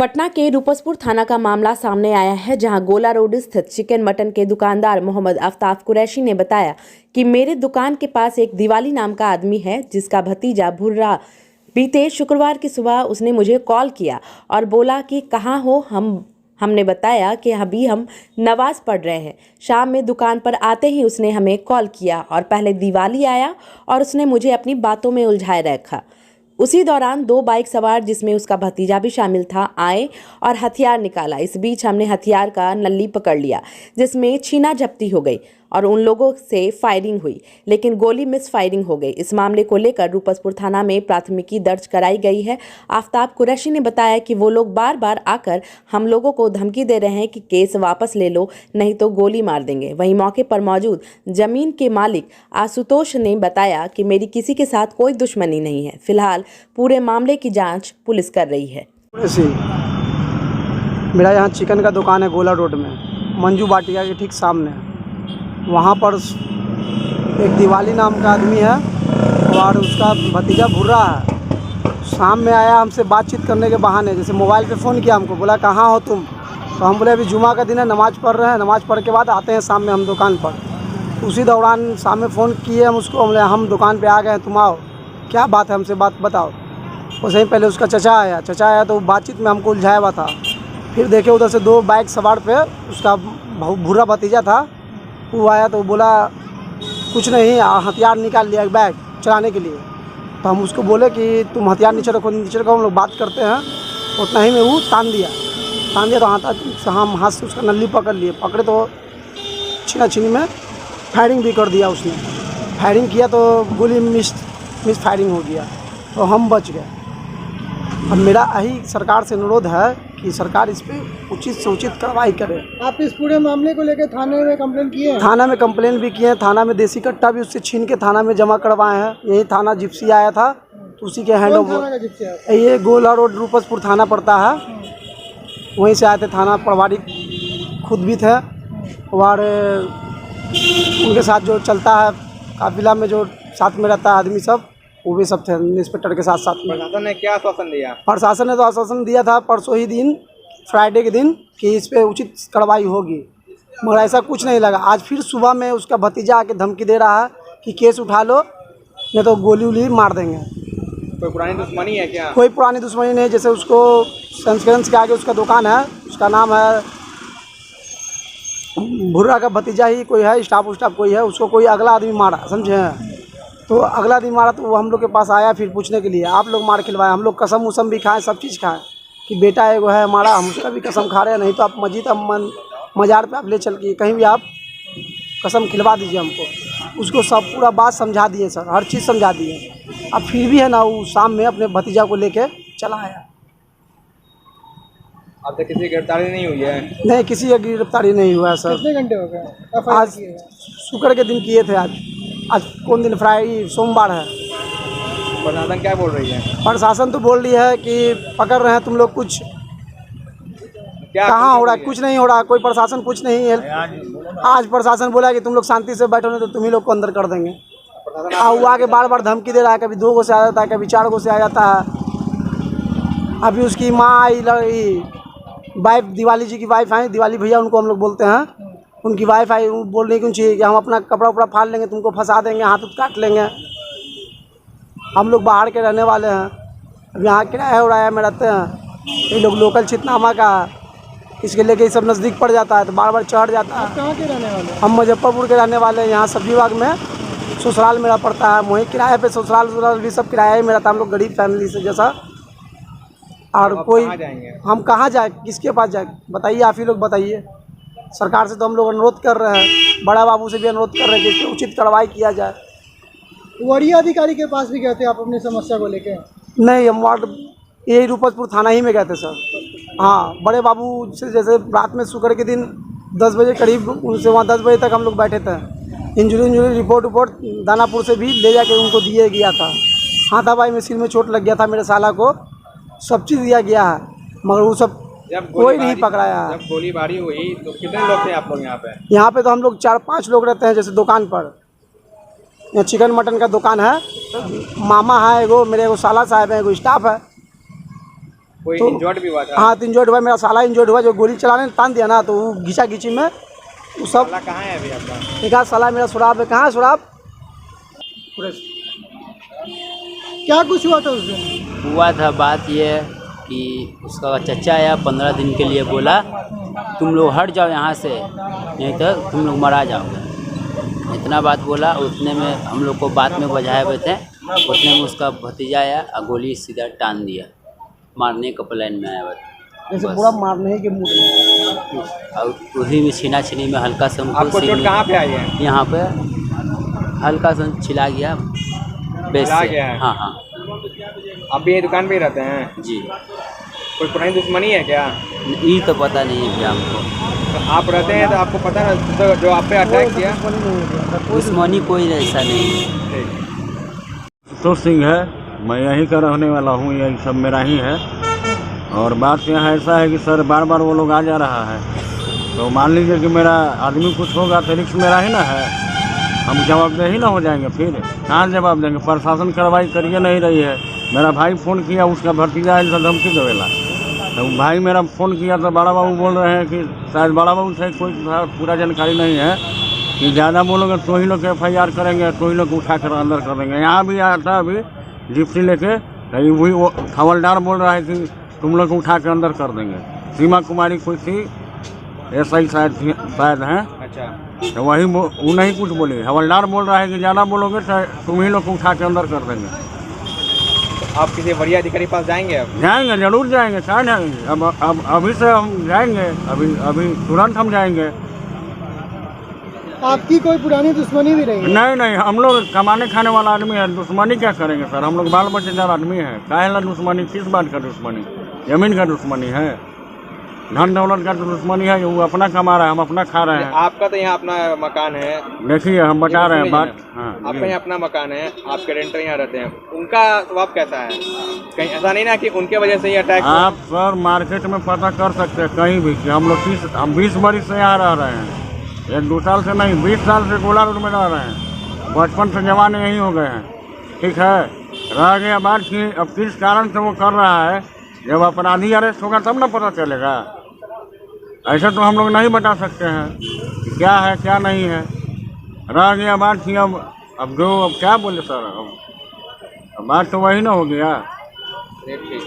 पटना के रूपसपुर थाना का मामला सामने आया है, जहां गोला रोड स्थित चिकन मटन के दुकानदार मोहम्मद आफ्ताब कुरैशी ने बताया कि मेरे दुकान के पास एक दिवाली नाम का आदमी है, जिसका भतीजा भुर्रा। बीते शुक्रवार की सुबह उसने मुझे कॉल किया और बोला कि कहाँ हो। हमने बताया कि अभी हम नमाज पढ़ रहे हैं। शाम में दुकान पर आते ही उसने हमें कॉल किया और पहले दिवाली आया और उसने मुझे अपनी बातों में उलझाए रखा। उसी दौरान 2 बाइक सवार, जिसमें उसका भतीजा भी शामिल था, आए और हथियार निकाला। इस बीच हमने हथियार का नल्ली पकड़ लिया, जिसमें छीना झपटी हो गई और उन लोगों से फायरिंग हुई, लेकिन गोली मिस फायरिंग हो गई। इस मामले को लेकर रूपसपुर थाना में प्राथमिकी दर्ज कराई गई है। आफ्ताब कुरैशी ने बताया कि वो लोग बार बार आकर हम लोगों को धमकी दे रहे हैं कि केस वापस ले लो, नहीं तो गोली मार देंगे। वहीं मौके पर मौजूद जमीन के मालिक आशुतोष ने बताया कि मेरी किसी के साथ कोई दुश्मनी नहीं है। फिलहाल पूरे मामले की जांच पुलिस कर रही है। मेरा यहाँ चिकन का दुकान है गोला रोड में, मंजू बाटिया के ठीक सामने। वहाँ पर एक दिवाली नाम का आदमी है और उसका भतीजा भुर्रा है। शाम में आया हमसे बातचीत करने के बहाने, जैसे मोबाइल पे फ़ोन किया हमको, बोला कहाँ हो तुम। तो हम बोले अभी जुमा का दिन है, नमाज़ पढ़ रहे हैं, नमाज़ पढ़ के बाद आते हैं शाम में हम दुकान पर। उसी दौरान शाम में फ़ोन किए हम उसको, बोले हम दुकान पर आ गए हैं, तुम आओ, क्या बात है हमसे बात बताओ। वैसे ही पहले उसका चचा आया तो बातचीत में हमको उलझाया हुआ था। फिर देखे उधर से 2 बाइक सवार पे उसका भुर्रा भतीजा था, वो आया तो बोला कुछ नहीं, हथियार निकाल लिया एक बैग चलाने के लिए। तो हम उसको बोले कि तुम हथियार नीचे रखो, हम लोग बात करते हैं। उतना ही में वो तान दिया तो हम हाथ से उसका नल्ली पकड़े तो छीना में फायरिंग भी कर दिया उसने। फायरिंग किया तो गोली मिस फायरिंग हो गया तो हम बच गए। अब मेरा यही सरकार से अनुरोध है कि सरकार इस पर उचित से उचित कार्रवाई करे। आप इस पूरे मामले को लेकर थाने में कंप्लेन किए हैं? थाना में कंप्लेन भी किए हैं। थाना में देसी कट्टा भी उससे छीन के थाना में जमा करवाए हैं। यही थाना जिप्सी आया था तो उसी के हैंड ओवर, ये गोला रोड रूपसपुर थाना पड़ता है, वहीं से आए थे। थाना प्रभारी खुद भी थे और उनके साथ जो चलता है काफिला में, जो साथ में रहता है आदमी सब, वो भी सब थे इंस्पेक्टर के साथ में। प्रशासन ने क्या आश्वासन दिया? प्रशासन ने तो आश्वासन दिया था परसों ही दिन, फ्राइडे के दिन, कि इस पे उचित कार्रवाई होगी, मगर ऐसा कुछ नहीं लगा। आज फिर सुबह में उसका भतीजा आके धमकी दे रहा है कि केस उठा लो, नहीं तो गोली उली मार देंगे। कोई पुरानी दुश्मनी है क्या? कोई पुरानी दुश्मनी नहीं। जैसे उसको संस्करण के आगे उसका दुकान है, उसका नाम है भुर्रा का भतीजा ही कोई है, स्टाफ कोई है, उसको कोई अगला आदमी मारा, समझे। तो अगला दिन मारा तो वो हम लोग के पास आया फिर पूछने के लिए, आप लोग मार खिलवाए। हम लोग कसम उसम भी खाएँ, सब चीज़ खाएँ कि बेटा एगो है हमारा, हम उसका भी कसम खा रहे हैं, नहीं तो आप मस्जिद मज़ार पे आप ले चल के कहीं भी आप कसम खिलवा दीजिए हमको। उसको सब पूरा बात समझा दिए सर, हर चीज़ समझा दिए। अब फिर भी है ना, वो शाम में अपने भतीजा को लेके चला आया। अब तक किसी की गिरफ्तारी नहीं हुई है? नहीं, किसी की गिरफ्तारी नहीं हुआ है सर। कितने घंटे हो गए? आज शुक्र के दिन किए थे। आज कौन दिन? फ्राइडे, सोमवार है। प्रशासन क्या बोल रही है? प्रशासन तो बोल रही है कि पकड़ रहे हैं तुम लोग, कुछ क्या कहाँ हो रहा है? कुछ नहीं हो रहा, कोई प्रशासन कुछ नहीं है। आज प्रशासन बोला कि तुम लोग शांति से बैठो, नहीं तो तुम ही लोग को अंदर कर देंगे। वो आके बार बार धमकी दे रहा है, कभी 2 गो से आ जाता है, कभी 4 गो से आ जाता है। अभी उसकी माँ आई, वाइफ, दिवाली जी की वाइफ आई, दिवाली भैया उनको हम लोग बोलते हैं, उनकी वाइफ आई, बोलने क्यों चाहिए कि हम अपना कपड़ा उपड़ा फाड़ लेंगे, तुमको फंसा देंगे, हाथ उठ काट लेंगे। हम लोग बाहर के रहने वाले हैं, अब यहाँ किराया उराया में रहते हैं। ये लोग लोकल चितनामा का, इसके लेके ये सब नज़दीक पड़ जाता है तो बार बार चढ़ जाता है। कहाँ के रहने वाले? हम मुजफ्फरपुर के रहने वाले हैं। यहाँ सब्जी बाग में ससुराल मेरा पड़ता है, वहीं किराए पे ससुराल भी सब किराया ही में रहता है। हम लोग गरीब फैमिली से जैसा। और कोई हम कहाँ जाए, किसके पास जाए बताइए, आप ही लोग बताइए। सरकार से तो हम लोग अनुरोध कर रहे हैं, बड़ा बाबू से भी अनुरोध कर रहे हैं कि इस पर उचित कार्रवाई किया जाए। वरीय अधिकारी के पास भी गए थे आप अपनी समस्या को लेके? नहीं, हम वार्ड यही रूपसपुर थाना ही में गए थे सर। हाँ, बड़े बाबू से जैसे रात में शुक्र के दिन 10 बजे करीब, उनसे वहाँ 10 बजे तक हम लोग बैठे थे। इंजरी रिपोर्ट दानापुर से भी ले जाके उनको दिया गया था। हाथापाई में सिर में चोट लग गया था मेरे साला को, सब चीज़ दिया गया है, मगर वो सब कोई नहीं पकड़ाया। जब गोलीबारी हुई तो कितने लोग थे आप लोग यहाँ पे? यहाँ पे तो हम लोग 4-5 लोग रहते हैं। जैसे दुकान पर यहाँ चिकन मटन का दुकान है, मामा है एगो, मेरे एगो साला साहब है, एगो स्टाफ है। कोई तो- इंजर्ड भी हुआ था? हाँ, तो इंजर्ड हुआ, मेरा साला इंजर्ड हुआ, जो गोली चलाने तान दिया ना, तो वो घिचा घिची में वो सब साला कहाँ है अभी आपका? एक आध साला मेरा शराब है। कहाँ है शराब? क्या कुछ हुआ था उस दिन? हुआ था बात ये कि उसका चचा आया 15 दिन के लिए, बोला तुम लोग हट जाओ यहाँ से नहीं तो तुम लोग मरा जाओगे। इतना बात बोला, उतने में हम लोग को बात में बजाए हुए थे, उतने में उसका भतीजा आया और गोली सीधा टान दिया, मारने का प्लान में आया हुआ था। जैसे बस। पूरा मारने के मूड में। और उसी में छीना छीनी में हल्का सा हमको आपको सिर चोट में- कहाँ पे आई है? यहाँ पे हल्का सा छिला गया बेस छिला से। गया है? हाँ हाँ आप भी ये दुकान पे ही रहते हैं? जी। कोई पुरानी दुश्मनी है क्या? ये तो पता नहीं है क्या हमको। तो आप रहते हैं तो आपको पता ना, तो जो आप पे अटैक किया? दुश्मनी कोई ऐसा नहीं है। तो सिंह है, मैं यहीं का रहने वाला हूँ, यही सब मेरा ही है। और बात यहाँ ऐसा है कि सर बार बार वो लोग आ जा रहा है, तो मान लीजिए कि मेरा आदमी कुछ होगा तो रिस्क मेरा ही ना है, हम जवाबदेही ना हो जाएंगे। फिर कहाँ जवाब देंगे? प्रशासन कार्रवाई करिए नहीं रही है। मेरा भाई फ़ोन किया, उसका भतीजा ऐसा धमकी देवेला, तो भाई मेरा फ़ोन किया तो बड़ा बाबू बोल रहे हैं कि शायद बड़ा बाबू से कोई पूरा जानकारी नहीं है कि ज़्यादा बोलोगे तो ही लोग FIR करेंगे, तो ही लोग उठा कर अंदर कर देंगे। यहाँ भी आया था अभी जिप्सी लेके, लेकिन वही वो हवलदार बोल रहा है कि तुम लोग को उठा के अंदर कर देंगे। सीमा कुमारी कोई थी, SI शायद हैं, अच्छा, तो वही वो नहीं कुछ बोली। हवलदार बोल रहा है कि ज़्यादा बोलोगे तो तुम ही लोग को उठा के अंदर कर देंगे। तो आप किसी वरीय अधिकारी के पास जाएंगे अब? जाएंगे, जरूर जाएंगे, क्या जाएंगे? अब अभी से हम जाएंगे, अभी तुरंत हम जाएंगे। आपकी कोई पुरानी दुश्मनी भी रही है? नहीं, हम लोग कमाने खाने वाला आदमी है, दुश्मनी क्या करेंगे सर? हम लोग बाल बच्चेदार आदमी है, काहे ला दुश्मनी? किस बात का दुश्मनी? जमीन का दुश्मनी है, धन दौलत का तो दुश्मनी है। वो अपना कमा रहा है, हम अपना खा रहे हैं। आपका तो यहाँ अपना मकान है, देखिए हम बता रहे हैं बात। सुनिए हाँ, ना, आपका यहाँ अपना मकान है, आपके रेंटर यहाँ रहते हैं, उनका स्वभाव कैसा है? कहीं ऐसा नहीं ना कि उनके वजह से ही अटैक हुआ? आप सर मार्केट में पता कर सकते हैं कहीं भी कि हम लोग 20 बरस से यहाँ रह रहे हैं, 1-2 साल से नहीं, 20 साल से गोला रोड में रह रहे हैं। बचपन से जवान यहीं हो गए हैं, ठीक है। रह गया बात कि अब किस कारण से वो कर रहा है, जब अपराधी अरेस्ट होगा तब ना पता चलेगा। ऐसा तो हम लोग नहीं बता सकते हैं कि क्या है क्या नहीं है। रह गया बात कि अब क्या बोले सर, अब बात तो वही ना हो गया। ठीक।